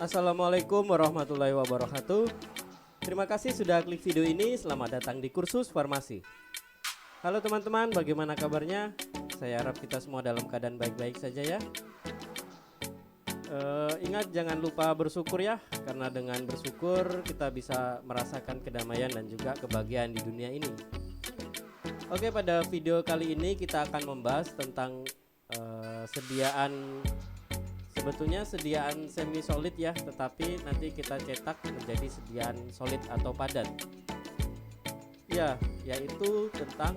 Assalamualaikum warahmatullahi wabarakatuh. Terima kasih sudah klik video ini. Selamat datang di kursus farmasi. Halo teman-teman, bagaimana kabarnya? Saya harap kita semua dalam keadaan baik-baik saja ya. Ingat jangan lupa bersyukur ya, karena dengan bersyukur kita bisa merasakan kedamaian dan juga kebahagiaan di dunia ini. Oke, pada video kali ini kita akan membahas tentang sebetulnya sediaan semi solid ya, tetapi nanti kita cetak menjadi sediaan solid atau padat. Ya, yaitu tentang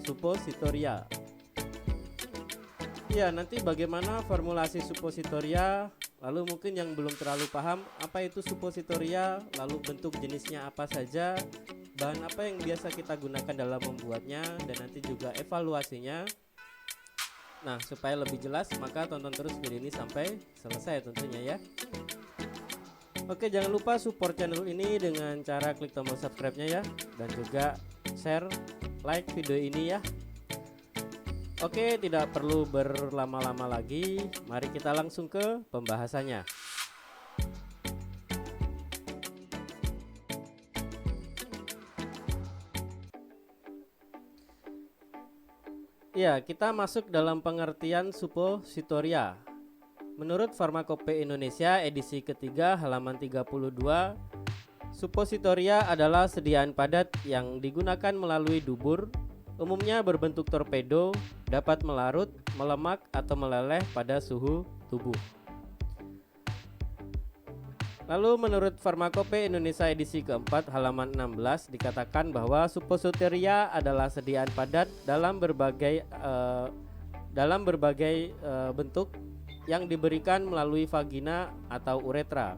suppositoria. Ya, nanti bagaimana formulasi suppositoria, lalu mungkin yang belum terlalu paham apa itu suppositoria, lalu bentuk jenisnya apa saja, bahan apa yang biasa kita gunakan dalam membuatnya, dan nanti juga evaluasinya. Nah, supaya lebih jelas maka tonton terus video ini sampai selesai tentunya ya. Oke, jangan lupa support channel ini dengan cara klik tombol subscribe-nya ya, dan juga share, like video ini ya. Oke, tidak perlu berlama-lama lagi, mari kita langsung ke pembahasannya. Ya, kita masuk dalam pengertian suppositoria. Menurut Farmakope Indonesia edisi ketiga halaman 32, suppositoria adalah sediaan padat yang digunakan melalui dubur, umumnya berbentuk torpedo, dapat melarut, melemak atau meleleh pada suhu tubuh. Lalu menurut Farmakope Indonesia edisi keempat halaman 16 dikatakan bahwa suppositoria adalah sediaan padat dalam berbagai bentuk yang diberikan melalui vagina atau uretra.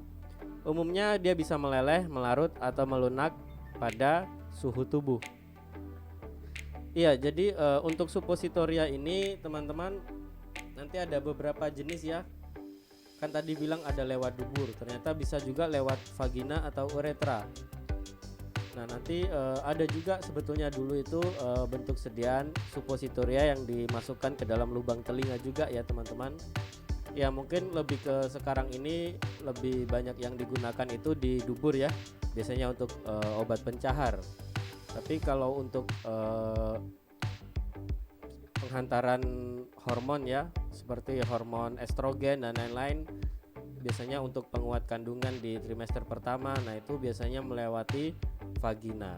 Umumnya dia bisa meleleh, melarut atau melunak pada suhu tubuh. Iya, jadi untuk suppositoria ini teman-teman nanti ada beberapa jenis ya. Kan tadi bilang ada lewat dubur, ternyata bisa juga lewat vagina atau uretra. Nah, nanti ada juga sebetulnya dulu itu bentuk sediaan suppositoria yang dimasukkan ke dalam lubang telinga juga ya teman-teman. Ya, mungkin lebih ke sekarang ini lebih banyak yang digunakan itu di dubur ya, biasanya untuk obat pencahar. Tapi kalau untuk penghantaran hormon ya, seperti hormon estrogen dan lain-lain, biasanya untuk penguat kandungan di trimester pertama, nah itu biasanya melewati vagina.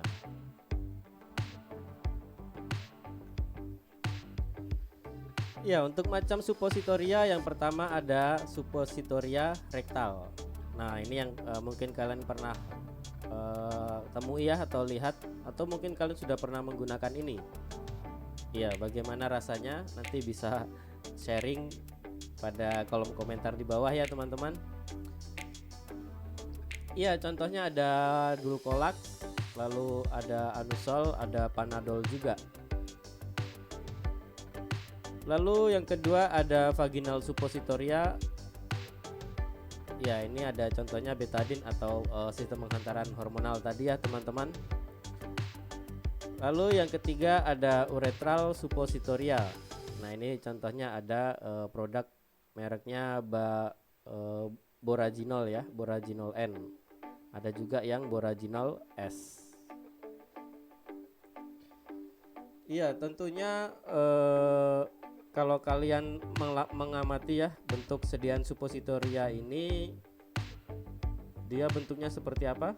Ya, untuk macam suppositoria yang pertama ada suppositoria rektal. Nah, ini yang mungkin kalian pernah temui ya, atau lihat, atau mungkin kalian sudah pernah menggunakan ini. Ya, bagaimana rasanya nanti bisa sharing pada kolom komentar di bawah ya teman-teman. Ya, contohnya ada Dulcolax, lalu ada Anusol, ada Panadol juga. Lalu yang kedua ada vaginal suppositoria. Ya, ini ada contohnya betadine atau sistem penghantaran hormonal tadi ya teman-teman. Lalu yang ketiga ada uretral suppositoria. Nah, ini contohnya ada produk mereknya Boraginol ya, Boraginol N. Ada juga yang Boraginol S. Iya, tentunya kalau kalian mengamati ya bentuk sediaan suppositoria ini, dia bentuknya seperti apa?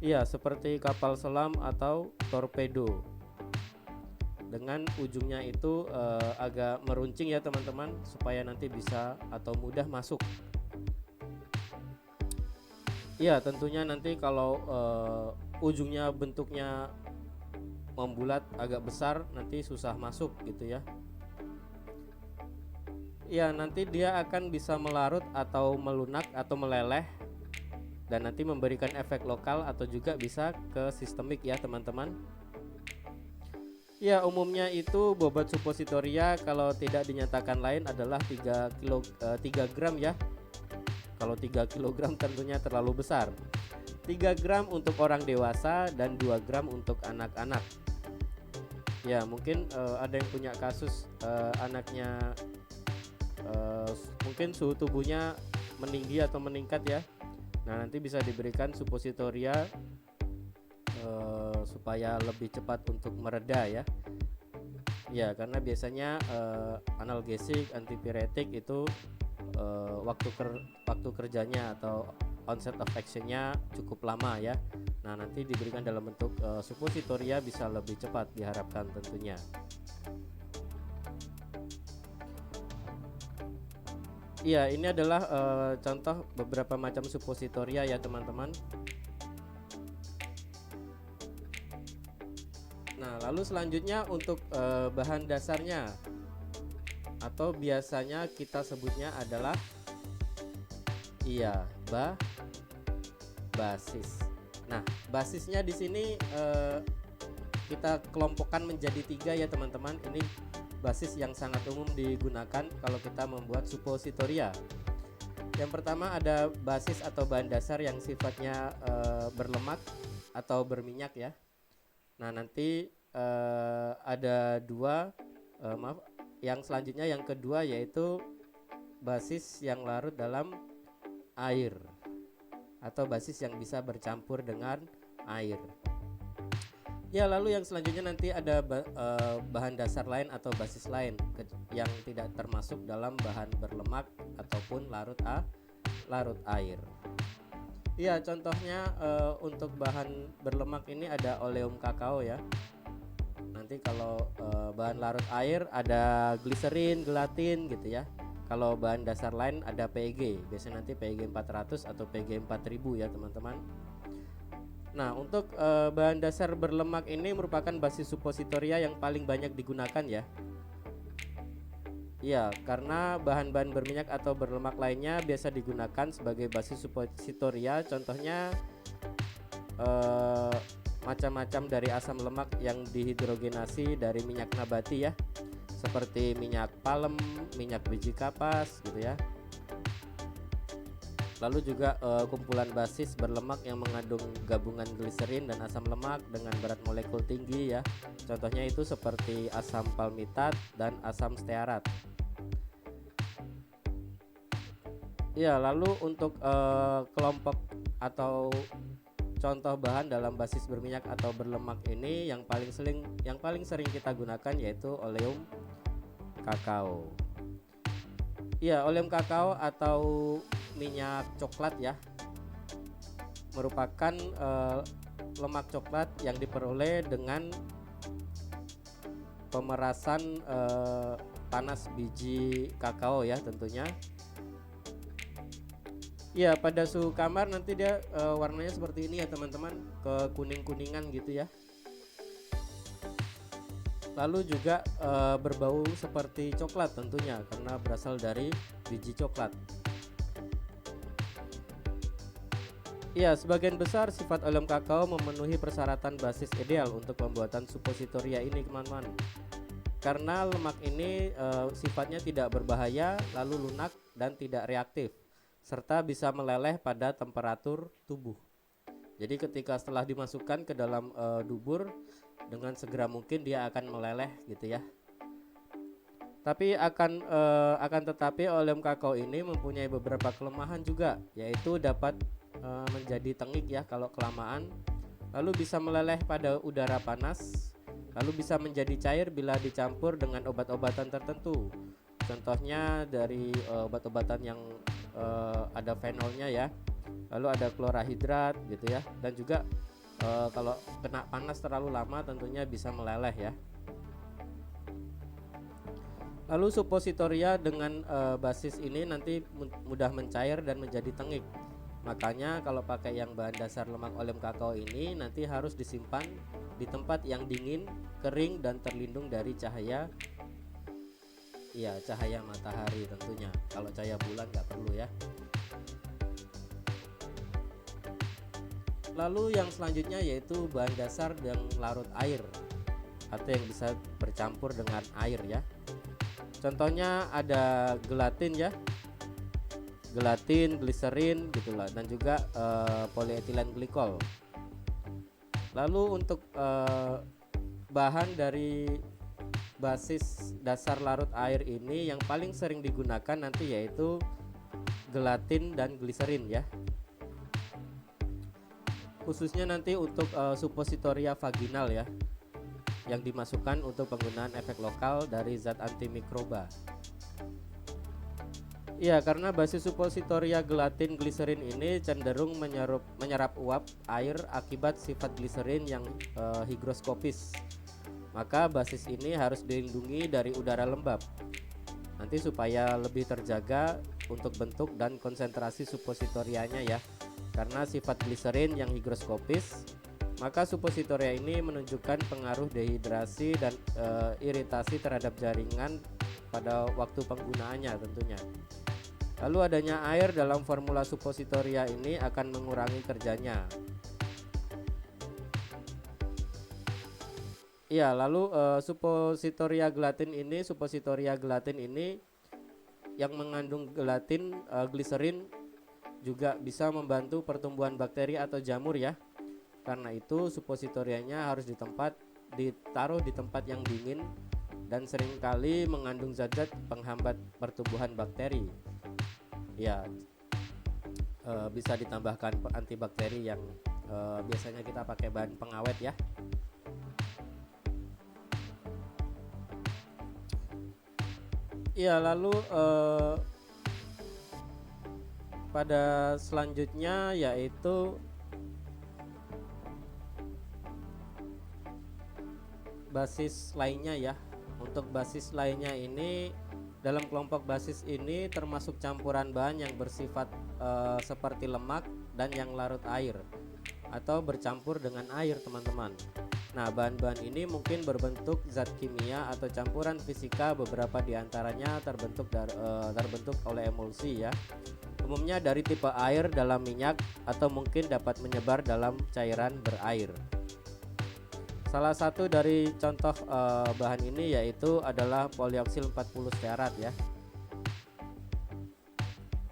Iya, seperti kapal selam atau torpedo, dengan ujungnya itu agak meruncing ya teman-teman, supaya nanti bisa atau mudah masuk. Iya, tentunya nanti kalau ujungnya bentuknya membulat agak besar, nanti susah masuk gitu ya. Iya, nanti dia akan bisa melarut atau melunak atau meleleh, dan nanti memberikan efek lokal atau juga bisa ke sistemik ya teman-teman. Ya, umumnya itu bobot suppositoria kalau tidak dinyatakan lain adalah 3 gram ya. Kalau 3 kg tentunya terlalu besar. 3 gram untuk orang dewasa dan 2 gram untuk anak-anak. Ya, mungkin ada yang punya kasus anaknya mungkin suhu tubuhnya meninggi atau meningkat ya. Nah, nanti bisa diberikan suppositoria supaya lebih cepat untuk mereda ya. Ya, karena biasanya analgesik, antipiretik itu waktu kerjanya atau onset of actionnya cukup lama ya. Nah, nanti diberikan dalam bentuk suppositoria bisa lebih cepat diharapkan tentunya. Iya, ini adalah contoh beberapa macam suppositoria ya teman-teman. Nah, lalu selanjutnya untuk bahan dasarnya atau biasanya kita sebutnya adalah basis. Nah, basisnya di sini kita kelompokkan menjadi 3 ya teman-teman. Ini basis yang sangat umum digunakan kalau kita membuat suppositoria. Yang pertama ada basis atau bahan dasar yang sifatnya berlemak atau berminyak ya. Nah, nanti ada yang selanjutnya yang kedua yaitu basis yang larut dalam air atau basis yang bisa bercampur dengan air. Ya, lalu yang selanjutnya nanti ada bahan dasar lain atau basis lain yang tidak termasuk dalam bahan berlemak ataupun larut air. Ya, contohnya untuk bahan berlemak ini ada oleum kakao ya. Nanti kalau bahan larut air ada gliserin, gelatin gitu ya. Kalau bahan dasar lain ada PEG, biasanya nanti PEG 400 atau PEG 4000 ya teman-teman. Nah, untuk bahan dasar berlemak ini merupakan basis suppositoria yang paling banyak digunakan ya. Ya, karena bahan-bahan berminyak atau berlemak lainnya biasa digunakan sebagai basis suppositoria. Contohnya macam-macam dari asam lemak yang dihidrogenasi dari minyak nabati ya, seperti minyak palem, minyak biji kapas gitu ya. Lalu juga kumpulan basis berlemak yang mengandung gabungan gliserin dan asam lemak dengan berat molekul tinggi ya. Contohnya itu seperti asam palmitat dan asam stearat. Ya, lalu untuk kelompok atau contoh bahan dalam basis berminyak atau berlemak ini yang paling sering kita gunakan yaitu oleum kakao. Ya, oleum kakao atau minyak coklat ya, merupakan lemak coklat yang diperoleh dengan pemerasan panas biji kakao ya tentunya. Ya, pada suhu kamar nanti dia warnanya seperti ini ya teman-teman, ke kuning-kuningan gitu ya. Lalu juga berbau seperti coklat tentunya karena berasal dari biji coklat. Ya, sebagian besar sifat oleum kakao memenuhi persyaratan basis ideal untuk pembuatan suppositoria ini teman-teman. Karena lemak ini sifatnya tidak berbahaya, lalu lunak dan tidak reaktif, serta bisa meleleh pada temperatur tubuh. Jadi ketika setelah dimasukkan ke dalam dubur, dengan segera mungkin dia akan meleleh gitu ya. Tapi akan tetapi oleum kakao ini mempunyai beberapa kelemahan juga, yaitu dapat menjadi tengik ya kalau kelamaan, lalu bisa meleleh pada udara panas, lalu bisa menjadi cair bila dicampur dengan obat-obatan tertentu. Contohnya dari obat-obatan yang ada fenolnya ya, lalu ada klorahidrat gitu ya, dan juga kalau kena panas terlalu lama tentunya bisa meleleh ya. Lalu suppositoria dengan basis ini nanti mudah mencair dan menjadi tengik. Makanya kalau pakai yang bahan dasar lemak oleum kakao ini nanti harus disimpan di tempat yang dingin, kering dan terlindung dari cahaya matahari tentunya. Kalau cahaya bulan nggak perlu ya. Lalu yang selanjutnya yaitu bahan dasar yang larut air atau yang bisa bercampur dengan air ya. Contohnya ada gelatin ya, gelatin, gliserin gitulah, dan juga polyethylene glycol. Lalu untuk bahan dari basis dasar larut air ini yang paling sering digunakan nanti yaitu gelatin dan gliserin ya. Khususnya nanti untuk suppositoria vaginal ya, yang dimasukkan untuk penggunaan efek lokal dari zat antimikroba. Iya, karena basis suppositoria gelatin gliserin ini cenderung menyerap uap air akibat sifat gliserin yang higroskopis. Maka basis ini harus dilindungi dari udara lembab. Nanti supaya lebih terjaga untuk bentuk dan konsentrasi suppositorianya ya. Karena sifat gliserin yang higroskopis, maka suppositoria ini menunjukkan pengaruh dehidrasi dan iritasi terhadap jaringan pada waktu penggunaannya tentunya. Lalu adanya air dalam formula suppositoria ini akan mengurangi kerjanya. Iya, lalu suppositoria gelatin ini yang mengandung gelatin gliserin juga bisa membantu pertumbuhan bakteri atau jamur ya. Karena itu suppositorianya harus ditaruh di tempat yang dingin dan seringkali mengandung zat-zat penghambat pertumbuhan bakteri. Ya, bisa ditambahkan antibakteri yang biasanya kita pakai bahan pengawet ya. Ya, lalu pada selanjutnya yaitu basis lainnya ya. Untuk basis lainnya ini, dalam kelompok basis ini termasuk campuran bahan yang bersifat seperti lemak dan yang larut air atau bercampur dengan air teman-teman. Nah, bahan-bahan ini mungkin berbentuk zat kimia atau campuran fisika, beberapa diantaranya terbentuk oleh emulsi ya. Umumnya dari tipe air dalam minyak atau mungkin dapat menyebar dalam cairan berair. Salah satu dari contoh bahan ini yaitu adalah polioksil 40 stearat ya.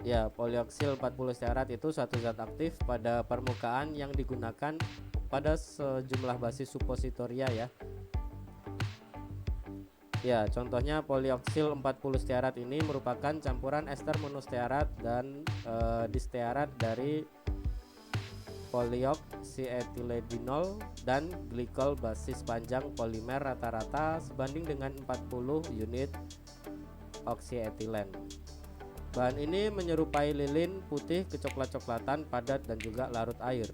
Ya, polioksil 40 stearat itu suatu zat aktif pada permukaan yang digunakan pada sejumlah basis suppositoria ya. Ya, contohnya polioksil 40 stearat ini merupakan campuran ester monostearat dan distearat dari polioksietiledinol dan glikol basis panjang polimer rata-rata sebanding dengan 40 unit oksietilen. Bahan ini menyerupai lilin putih kecoklat-coklatan, padat dan juga larut air.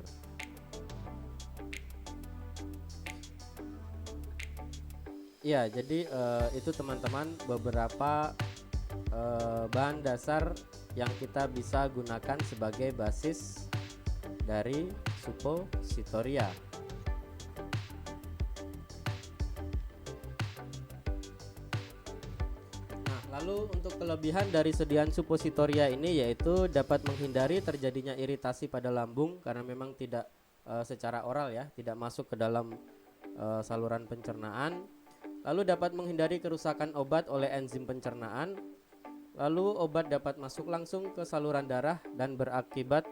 Ya, jadi itu teman-teman beberapa bahan dasar yang kita bisa gunakan sebagai basis dari suppositoria. Nah, lalu untuk kelebihan dari sediaan suppositoria ini yaitu dapat menghindari terjadinya iritasi pada lambung karena memang tidak secara oral ya, tidak masuk ke dalam saluran pencernaan. Lalu dapat menghindari kerusakan obat oleh enzim pencernaan. Lalu obat dapat masuk langsung ke saluran darah dan berakibat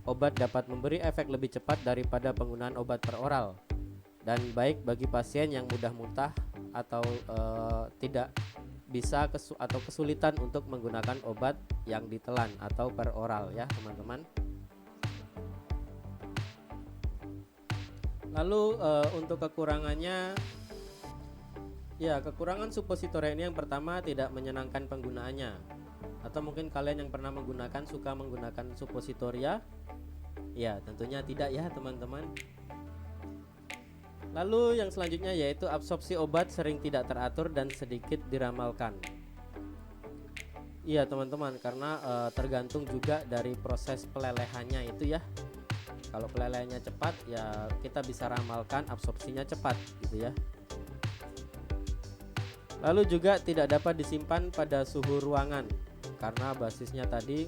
obat dapat memberi efek lebih cepat daripada penggunaan obat per oral, dan baik bagi pasien yang mudah muntah atau tidak bisa atau kesulitan untuk menggunakan obat yang ditelan atau per oral ya teman-teman. Lalu untuk kekurangannya, ya kekurangan suppositoria ini yang pertama tidak menyenangkan penggunaannya. Atau mungkin kalian yang pernah suka menggunakan suppositoria? Ya, tentunya tidak ya teman-teman. Lalu yang selanjutnya yaitu absorpsi obat sering tidak teratur dan sedikit diramalkan. Iya teman-teman, karena tergantung juga dari proses pelelehannya itu ya. Kalau pelelehannya cepat ya kita bisa ramalkan absorpsinya cepat gitu ya. Lalu juga tidak dapat disimpan pada suhu ruangan karena basisnya tadi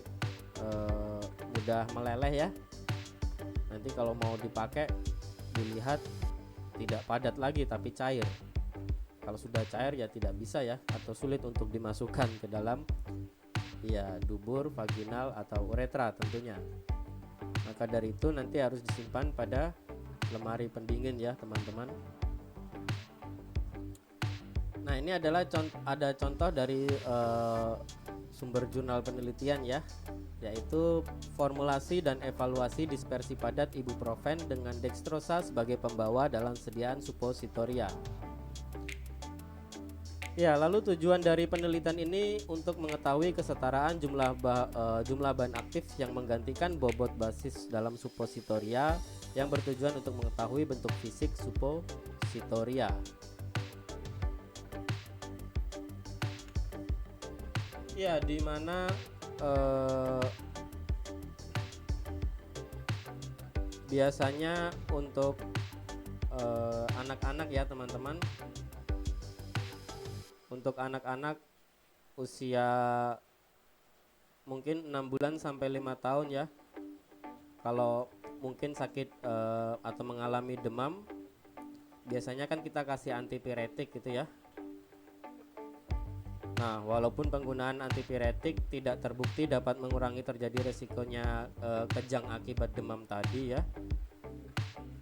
mudah meleleh ya. Nanti kalau mau dipakai dilihat tidak padat lagi tapi cair. Kalau sudah cair ya tidak bisa ya, atau sulit untuk dimasukkan ke dalam ya dubur, vaginal atau uretra tentunya. Maka dari itu nanti harus disimpan pada lemari pendingin ya teman-teman. Nah, ini adalah ada contoh dari sumber jurnal penelitian ya, yaitu formulasi dan evaluasi dispersi padat ibuprofen dengan dextrosa sebagai pembawa dalam sediaan suppositoria. Ya, lalu tujuan dari penelitian ini untuk mengetahui kesetaraan jumlah bahan aktif yang menggantikan bobot basis dalam suppositoria yang bertujuan untuk mengetahui bentuk fisik suppositoria. Ya, di mana biasanya untuk anak-anak ya teman-teman, untuk anak-anak usia mungkin 6 bulan sampai 5 tahun ya, kalau mungkin sakit atau mengalami demam, biasanya kan kita kasih antipiretik gitu ya. Nah, walaupun penggunaan antipiretik tidak terbukti dapat mengurangi terjadi resikonya kejang akibat demam tadi ya,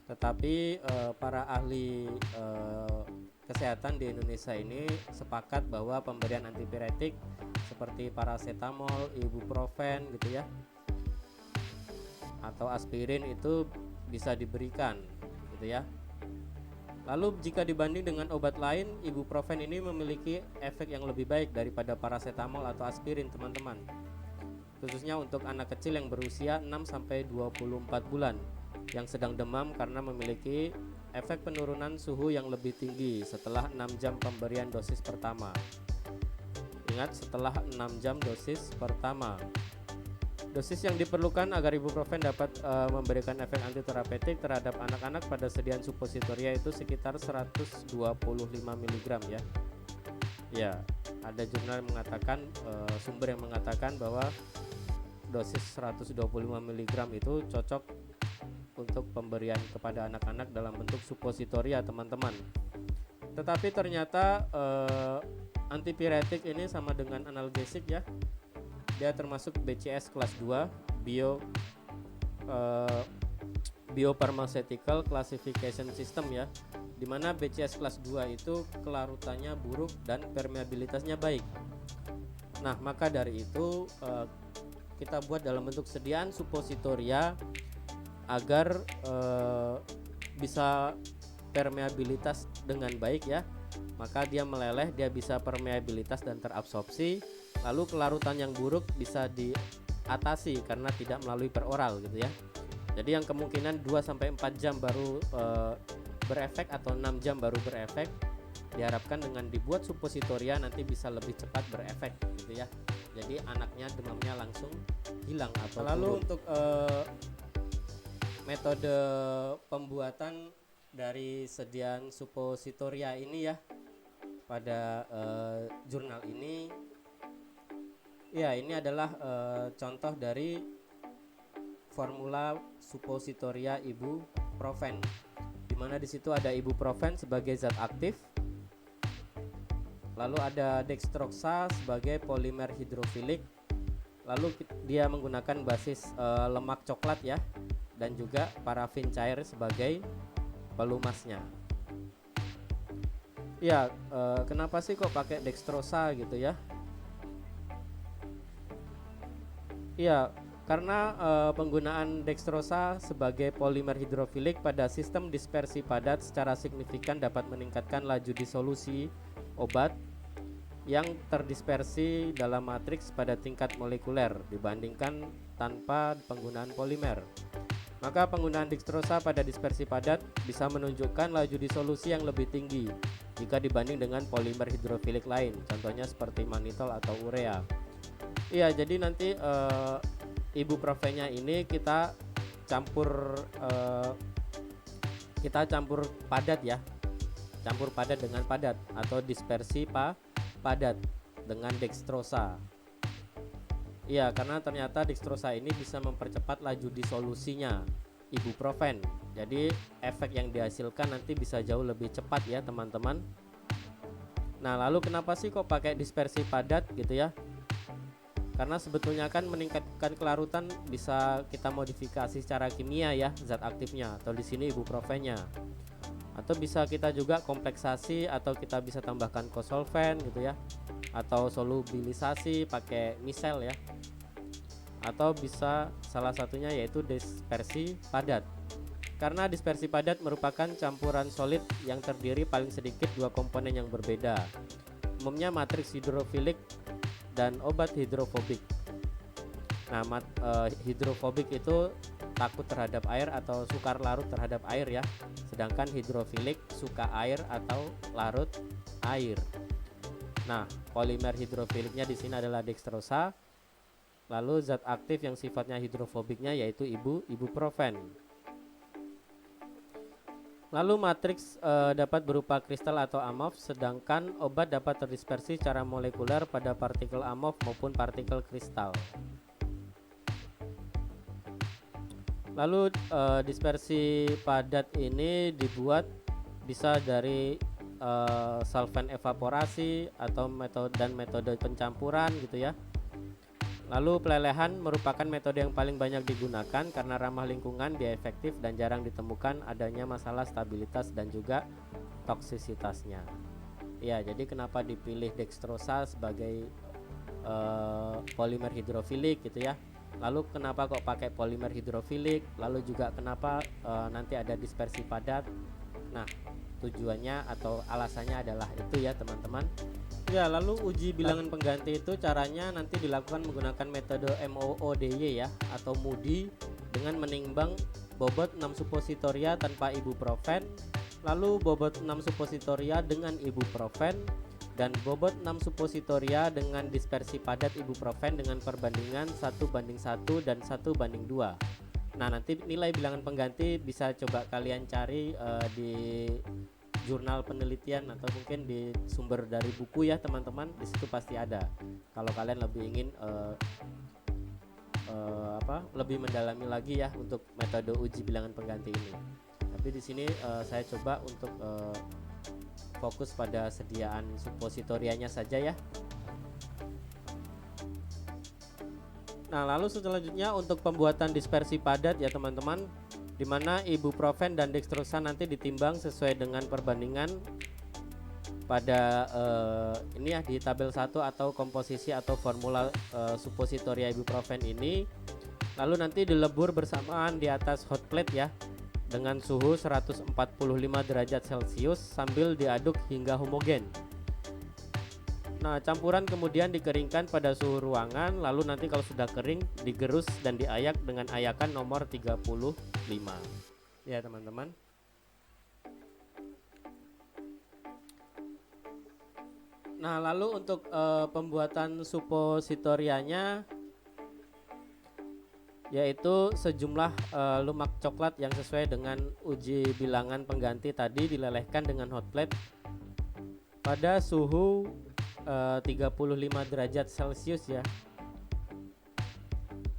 tetapi para ahli kesehatan di Indonesia ini sepakat bahwa pemberian antipiretik seperti paracetamol, ibuprofen gitu ya, atau aspirin itu bisa diberikan gitu ya. Lalu jika dibanding dengan obat lain, ibuprofen ini memiliki efek yang lebih baik daripada paracetamol atau aspirin teman-teman, khususnya untuk anak kecil yang berusia 6-24 bulan yang sedang demam, karena memiliki efek penurunan suhu yang lebih tinggi setelah 6 jam pemberian dosis pertama. Ingat, setelah 6 jam dosis pertama. Dosis yang diperlukan agar ibuprofen dapat memberikan efek antiterapeutik terhadap anak-anak pada sediaan suppositoria itu sekitar 125 mg ya. Ya, ada jurnal yang mengatakan, sumber yang mengatakan bahwa dosis 125 mg itu cocok untuk pemberian kepada anak-anak dalam bentuk suppositoria teman-teman. Tetapi ternyata antipiretik ini sama dengan analgesik ya. Dia termasuk BCS kelas 2, Biopharmaceutical Classification System ya, dimana BCS kelas 2 itu kelarutannya buruk dan permeabilitasnya baik. Nah, maka dari itu kita buat dalam bentuk sediaan suppositoria agar bisa permeabilitas dengan baik ya. Maka dia meleleh, dia bisa permeabilitas dan terabsorpsi. Lalu kelarutan yang buruk bisa diatasi karena tidak melalui peroral gitu ya. Jadi yang kemungkinan 2-4 jam baru berefek atau 6 jam baru berefek, diharapkan dengan dibuat suppositoria nanti bisa lebih cepat berefek gitu ya. Jadi anaknya demamnya langsung hilang atau lalu turun. Untuk metode pembuatan dari sediaan suppositoria ini ya, pada jurnal ini ya, ini adalah contoh dari formula suppositoria ibuprofen, di mana di situ ada ibuprofen sebagai zat aktif, lalu ada dextrosa sebagai polimer hidrofilik, lalu dia menggunakan basis lemak coklat ya, dan juga parafin cair sebagai pelumasnya. Ya, kenapa sih kok pakai dextrosa gitu ya? Ya, karena penggunaan dextrosa sebagai polimer hidrofilik pada sistem dispersi padat secara signifikan dapat meningkatkan laju disolusi obat yang terdispersi dalam matriks pada tingkat molekuler dibandingkan tanpa penggunaan polimer. Maka penggunaan dextrosa pada dispersi padat bisa menunjukkan laju disolusi yang lebih tinggi jika dibanding dengan polimer hidrofilik lain, contohnya seperti mannitol atau urea. Iya, jadi nanti ibuprofennya ini kita campur padat ya, campur padat dengan padat atau dispersi padat dengan dextrosa. Iya, karena ternyata dextrosa ini bisa mempercepat laju disolusinya ibuprofen. Jadi efek yang dihasilkan nanti bisa jauh lebih cepat ya teman-teman. Nah, lalu kenapa sih kok pakai dispersi padat gitu ya? Karena sebetulnya kan meningkatkan kelarutan bisa kita modifikasi secara kimia ya, zat aktifnya, atau di sini ibuprofennya. Atau bisa kita juga kompleksasi, atau kita bisa tambahkan kosolven gitu ya. atau solubilisasi pakai misel ya, atau bisa salah satunya yaitu dispersi padat. Karena dispersi padat merupakan campuran solid yang terdiri paling sedikit dua komponen yang berbeda, umumnya matriks hidrofilik dan obat hidrofobik. Nah, hidrofobik itu takut terhadap air atau sukar larut terhadap air ya. Sedangkan hidrofilik suka air atau larut air. Nah, polimer hidrofiliknya di sini adalah dextrosa. Lalu zat aktif yang sifatnya hidrofobiknya yaitu ibuprofen. Lalu matriks dapat berupa kristal atau amorf, sedangkan obat dapat terdispersi secara molekuler pada partikel amorf maupun partikel kristal. Lalu dispersi padat ini dibuat bisa dari solvent evaporasi atau metode pencampuran gitu ya. Lalu pelelehan merupakan metode yang paling banyak digunakan karena ramah lingkungan, biaya efektif, dan jarang ditemukan adanya masalah stabilitas dan juga toksisitasnya. Ya, jadi kenapa dipilih dextrosa sebagai polimer hidrofilik gitu ya. Lalu kenapa kok pakai polimer hidrofilik? Lalu juga kenapa nanti ada dispersi padat? Nah, tujuannya atau alasannya adalah itu ya teman-teman. Ya, lalu uji bilangan pengganti itu caranya nanti dilakukan menggunakan metode MOODY ya atau MOODY dengan menimbang bobot 6 suppositoria tanpa ibuprofen, lalu bobot 6 suppositoria dengan ibuprofen, dan bobot 6 suppositoria dengan dispersi padat ibuprofen dengan perbandingan 1:1 dan 1:2. Nah, nanti nilai bilangan pengganti bisa coba kalian cari di jurnal penelitian atau mungkin di sumber dari buku ya teman-teman. Di situ pasti ada. Kalau kalian lebih ingin lebih mendalami lagi ya untuk metode uji bilangan pengganti ini. Tapi di sini saya coba untuk fokus pada sediaan suppositorianya saja ya. Nah, lalu selanjutnya untuk pembuatan dispersi padat ya teman-teman, di mana ibuprofen dan dextrosa nanti ditimbang sesuai dengan perbandingan pada ini ya di tabel 1 atau komposisi atau formula suppositoria ibuprofen ini. Lalu nanti dilebur bersamaan di atas hot plate ya dengan suhu 145 derajat Celcius sambil diaduk hingga homogen. Nah, campuran kemudian dikeringkan pada suhu ruangan, lalu nanti kalau sudah kering digerus dan diayak dengan ayakan nomor 35. Ya, teman-teman. Nah, lalu untuk pembuatan suppositorianya yaitu sejumlah lumak coklat yang sesuai dengan uji bilangan pengganti tadi dilelehkan dengan hot plate pada suhu 35 derajat Celcius ya.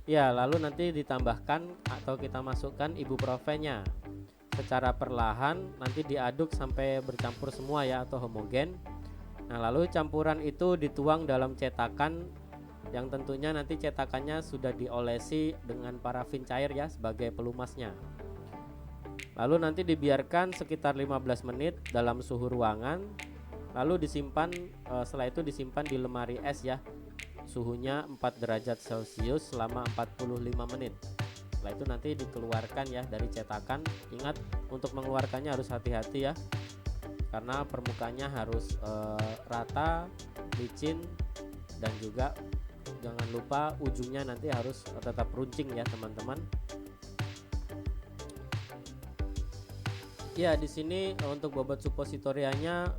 Ya, lalu nanti ditambahkan atau kita masukkan ibuprofennya secara perlahan, nanti diaduk sampai bercampur semua ya atau homogen. Nah, lalu campuran itu dituang dalam cetakan yang tentunya nanti cetakannya sudah diolesi dengan parafin cair ya sebagai pelumasnya. Lalu nanti dibiarkan sekitar 15 menit dalam suhu ruangan. Lalu disimpan, setelah itu disimpan di lemari es ya, suhunya 4 derajat Celcius selama 45 menit. Setelah itu nanti dikeluarkan ya dari cetakan. Ingat untuk mengeluarkannya harus hati-hati ya, karena permukaannya harus rata, licin, dan juga jangan lupa ujungnya nanti harus tetap runcing ya teman-teman. Ya, di sini untuk bobot suppositorianya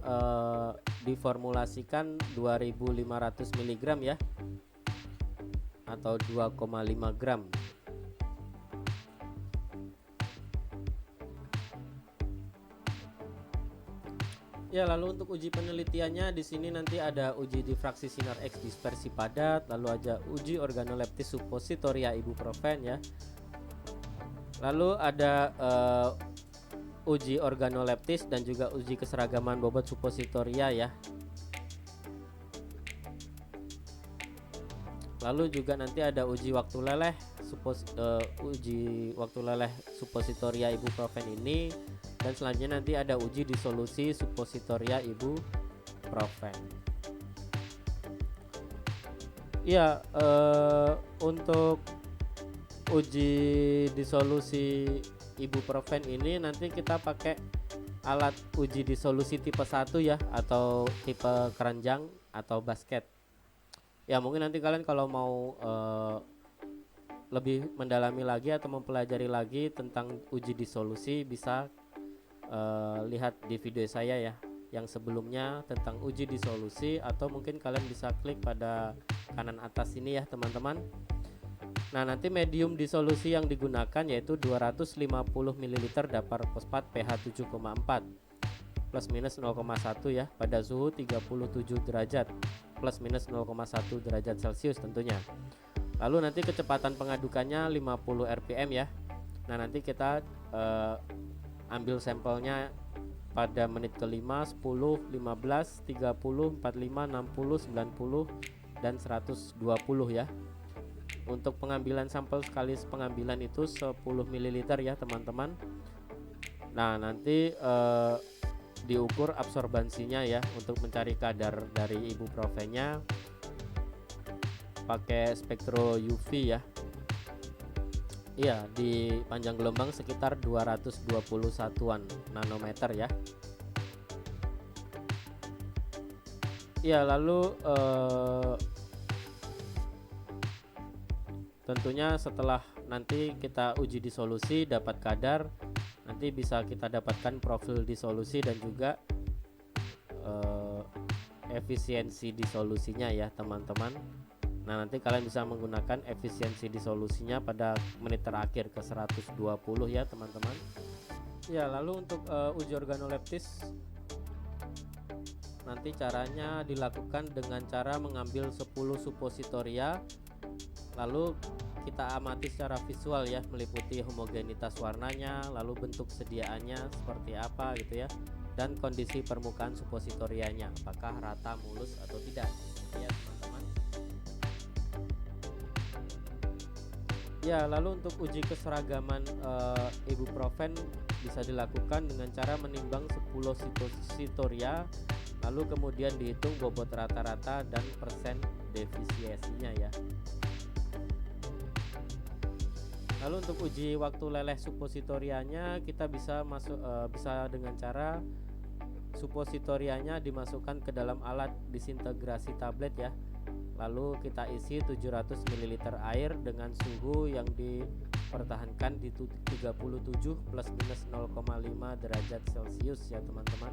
diformulasikan 2500 mg ya atau 2,5 gram. Ya, lalu untuk uji penelitiannya di sini nanti ada uji difraksi sinar X dispersi padat, lalu ada uji organoleptis suppositoria ibuprofen ya. Lalu ada uji organoleptis dan juga uji keseragaman bobot suppositoria ya. Lalu juga nanti ada uji waktu leleh suppositoria ibuprofen ini, dan selanjutnya nanti ada uji disolusi suppositoria ibuprofen. Iya, untuk uji disolusi ibuprofen ini nanti kita pakai alat uji disolusi tipe 1 ya, atau tipe keranjang atau basket. Ya mungkin nanti kalian kalau mau lebih mendalami lagi atau mempelajari lagi tentang uji disolusi bisa lihat di video saya ya yang sebelumnya tentang uji disolusi, atau mungkin kalian bisa klik pada kanan atas ini ya teman-teman. Nah nanti medium disolusi yang digunakan yaitu 250 ml dapar fosfat pH 7,4 plus minus 0,1 ya pada suhu 37 derajat plus minus 0,1 derajat Celcius tentunya. Lalu nanti kecepatan pengadukannya 50 rpm ya. Nah nanti kita ambil sampelnya pada menit ke-5, 10, 15, 30, 45, 60, 90 dan 120 ya. Untuk pengambilan sampel sekali pengambilan itu 10 ml ya teman-teman. Nah nanti diukur absorbansinya ya untuk mencari kadar dari ibuprofennya pakai spektro UV ya. Iya, di panjang gelombang sekitar 221-an nanometer ya. Iya, lalu tentunya setelah nanti kita uji disolusi dapat kadar, nanti bisa kita dapatkan profil disolusi dan juga efisiensi disolusinya ya teman-teman. Nah nanti kalian bisa menggunakan efisiensi disolusinya pada menit terakhir ke 120 ya teman-teman. Ya lalu untuk uji organoleptis nanti caranya dilakukan dengan cara mengambil 10 suppositoria, lalu kita amati secara visual ya, meliputi homogenitas warnanya, lalu bentuk sediaannya seperti apa gitu ya, dan kondisi permukaan suppositorianya apakah rata, mulus atau tidak ya teman-teman. Ya lalu untuk uji keseragaman ibuprofen bisa dilakukan dengan cara menimbang 10 suppositoria, lalu kemudian dihitung bobot rata-rata dan persen defisiensinya ya. Lalu untuk uji waktu leleh suppositorianya kita bisa bisa dengan cara suppositorianya dimasukkan ke dalam alat disintegrasi tablet ya. Lalu kita isi 700 ml air dengan suhu yang dipertahankan di 37 plus minus 0,5 derajat Celcius ya teman-teman.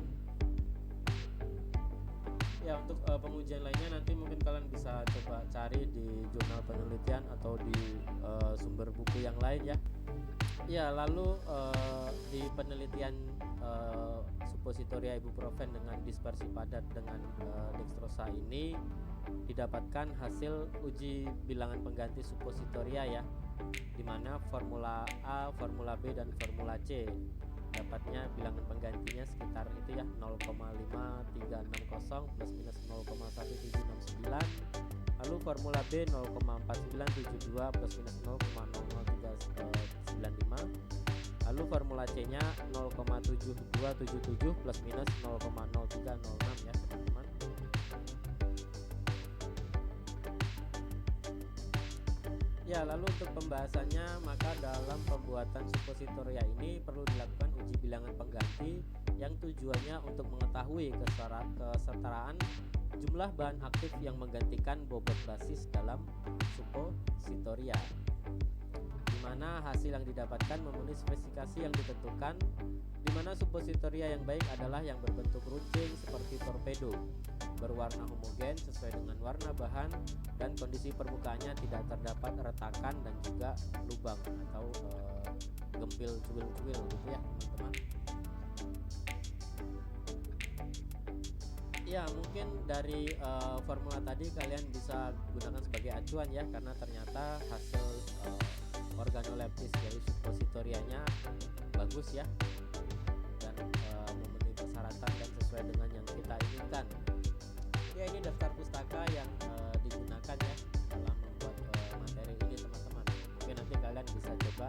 Ya untuk pengujian lainnya nanti mungkin kalian bisa coba cari di jurnal penelitian atau di sumber buku yang lain ya. Ya lalu di penelitian suppositoria ibuprofen dengan dispersi padat dengan dextrosa ini didapatkan hasil uji bilangan pengganti suppositoria ya, dimana formula A, formula B dan formula C dapatnya bilangan penggantinya sekitar itu ya 0,5360 plus minus 0,1769, lalu formula B 0,4972 plus minus 0,00395, lalu formula C nya 0,7277 plus minus 0,0306 ya teman-teman. Ya lalu untuk pembahasannya, maka dalam pembuatan suppositoria ini perlu dilakukan uji bilangan pengganti yang tujuannya untuk mengetahui kesetaraan jumlah bahan aktif yang menggantikan bobot basis dalam suppositoria, di mana hasil yang didapatkan memenuhi spesifikasi yang ditentukan, di mana suppositoria yang baik adalah yang berbentuk runcing seperti torpedo, berwarna homogen sesuai dengan warna bahan, dan kondisi permukaannya tidak terdapat retakan dan juga lubang atau gempil cuil-cuil gitu ya teman-teman. Ya mungkin dari formula tadi kalian bisa gunakan sebagai acuan ya, karena ternyata hasil organoleptis dari suppositorianya bagus ya, dan memenuhi persyaratan dan sesuai dengan yang kita inginkan. Ya ini daftar pustaka yang digunakan ya dalam membuat materi ini teman-teman. Mungkin nanti kalian bisa coba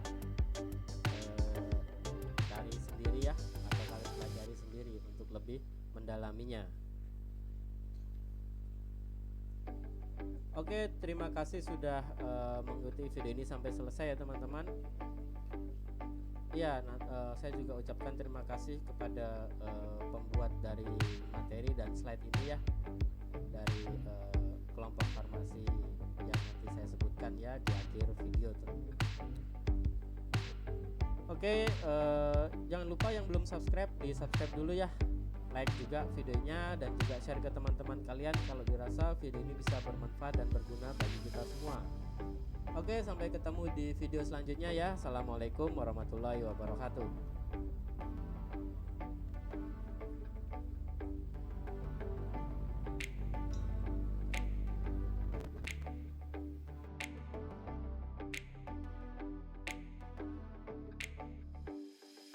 cari sendiri ya, atau kalian pelajari sendiri untuk lebih mendalaminya. Oke, terima kasih sudah mengikuti video ini sampai selesai ya teman-teman. Iya, saya juga ucapkan terima kasih kepada pembuat dari materi dan slide ini ya, dari kelompok farmasi yang nanti saya sebutkan ya di akhir video tuh. Oke, jangan lupa yang belum subscribe di subscribe dulu ya, like juga videonya dan juga share ke teman-teman kalian kalau dirasa video ini bisa bermanfaat dan berguna bagi kita semua. Oke, sampai ketemu di video selanjutnya ya. Assalamualaikum warahmatullahi wabarakatuh.